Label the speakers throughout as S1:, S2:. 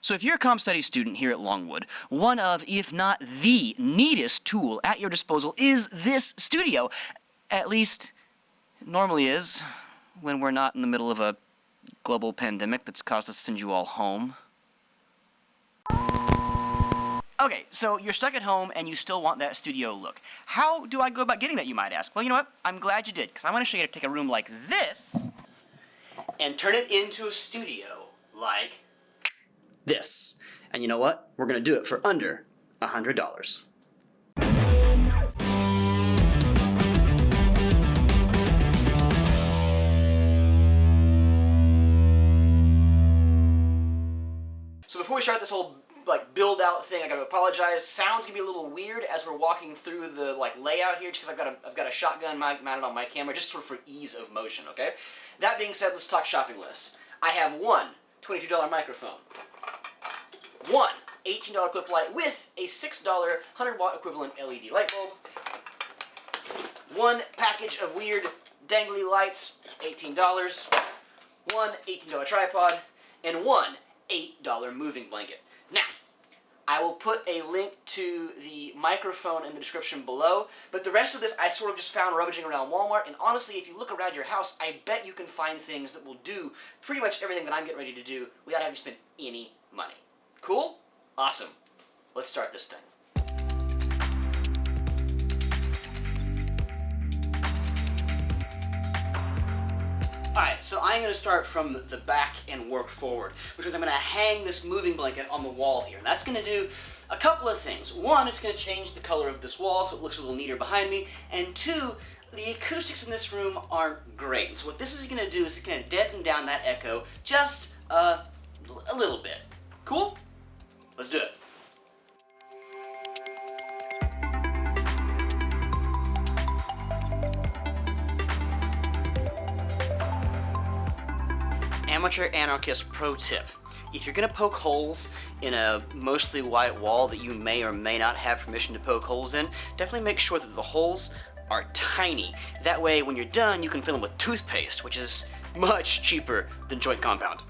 S1: So if you're a comp studies student here at Longwood, one of, if not the neatest tool at your disposal is this studio. At least, it normally is, when we're not in the middle of a global pandemic that's caused us to send you all home. Okay, so you're stuck at home and you still want that studio look. How do I go about getting that, you might ask? Well, you know what? I'm glad you did, because I want to show you how to take a room like this and turn it into a studio like this. And you know what? We're going to do it for under $100. So before we start this whole build out thing, I gotta apologize. Sound's gonna be a little weird as we're walking through the layout here, just because I've got a shotgun mounted on my camera, just sort of for ease of motion. Okay. That being said, let's talk shopping list. I have one $22 microphone, one $18 clip light with a $6 100-watt equivalent LED light bulb, one package of weird dangly lights, $18, one $18 tripod, and one $8 moving blanket. Now, I will put a link to the microphone in the description below, but the rest of this I sort of just found rummaging around Walmart, and honestly, if you look around your house, I bet you can find things that will do pretty much everything that I'm getting ready to do without having to spend any money. Cool? Awesome. Let's start this thing. Alright, so I'm going to start from the back and work forward, which means I'm going to hang this moving blanket on the wall here. And that's going to do a couple of things. One, it's going to change the color of this wall so it looks a little neater behind me. And two, the acoustics in this room aren't great. And so what this is going to do is it's going to deaden down that echo just a little bit. Cool? Let's do it. Amateur Anarchist pro tip. If you're going to poke holes in a mostly white wall that you may or may not have permission to poke holes in, definitely make sure that the holes are tiny. That way, when you're done, you can fill them with toothpaste, which is much cheaper than joint compound.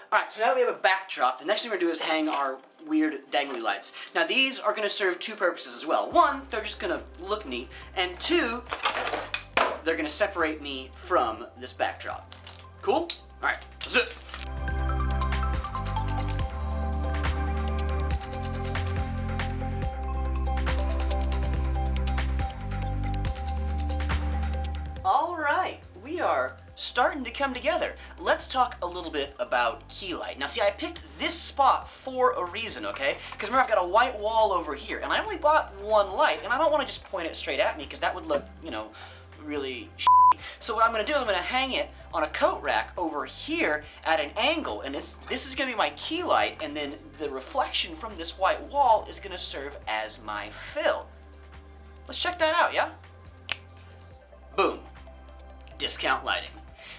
S1: Alright, so now that we have a backdrop, the next thing we're going to do is hang our weird dangly lights. Now these are going to serve two purposes as well. One, they're just going to look neat, and two, they're going to separate me from this backdrop. Cool? Alright, let's do it. Alright, we are starting to come together. Let's talk a little bit about key light. Now see, I picked this spot for a reason, okay? Because remember, I've got a white wall over here, and I only bought one light, and I don't want to just point it straight at me, because that would look, you know, really shitty. So what I'm going to do is I'm going to hang it on a coat rack over here at an angle, and this is going to be my key light, and then the reflection from this white wall is going to serve as my fill. Let's check that out, yeah? Boom. Discount lighting.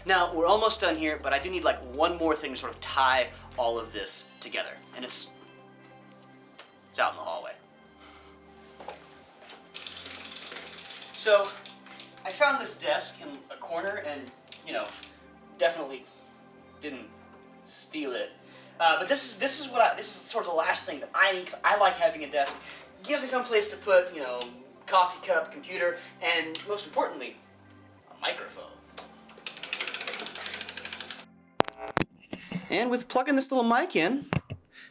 S1: Now, we're almost done here, but I do need one more thing to sort of tie all of this together. And it's out in the hallway. So, I found this desk in a corner and, you know, definitely didn't steal it. But this is sort of the last thing that I need, because I like having a desk. It gives me some place to put, you know, coffee cup, computer, and most importantly, a microphone. And with plugging this little mic in,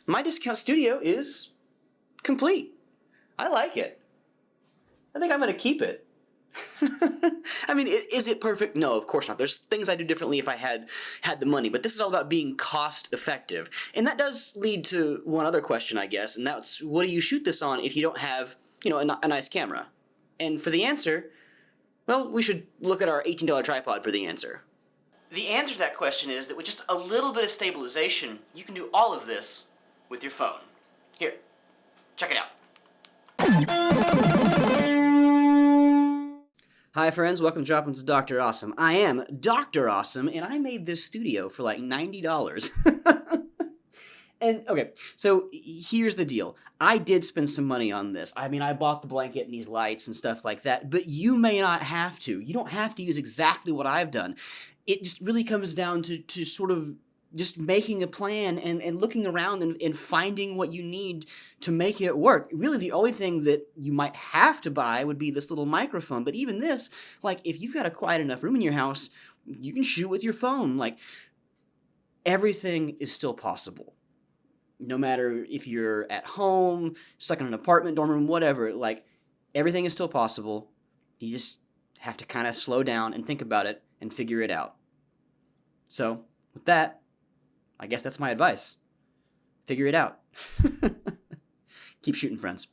S1: my discount studio is complete. I like it. I think I'm going to keep it. I mean, is it perfect? No, of course not. There's things I'd do differently if I had the money, but this is all about being cost effective. And that does lead to one other question, I guess, and that's, what do you shoot this on if you don't have, you know, a nice camera? And for the answer, well, we should look at our $18 tripod for the answer. The answer to that question is that with just a little bit of stabilization, you can do all of this with your phone. Here, check it out. Hi friends, welcome to Drop Into Dr. Awesome. I am Dr. Awesome, and I made this studio for like $90. And okay, so here's the deal. I did spend some money on this. I mean, I bought the blanket and these lights and stuff like that, but you may not have to. You don't have to use exactly what I've done. It just really comes down to sort of just making a plan and looking around and finding what you need to make it work. Really, the only thing that you might have to buy would be this little microphone. But even this, like, if you've got a quiet enough room in your house, you can shoot with your phone. Like, everything is still possible. No matter if you're at home, stuck in an apartment, dorm room, whatever, like, everything is still possible. You just have to kind of slow down and think about it and figure it out. So, with that, I guess that's my advice. Figure it out. Keep shooting, friends.